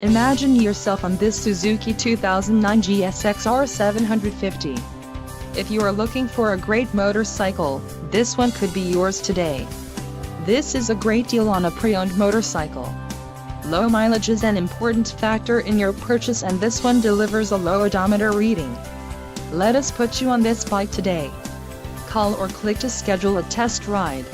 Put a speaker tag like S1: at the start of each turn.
S1: Imagine yourself on this Suzuki 2009 GSX-R 750. If you are looking for a great motorcycle, this one could be yours today. This is a great deal on a pre-owned motorcycle. Low mileage is an important factor in your purchase, and this one delivers a low odometer reading. Let us put you on this bike today. Call or click to schedule a test ride.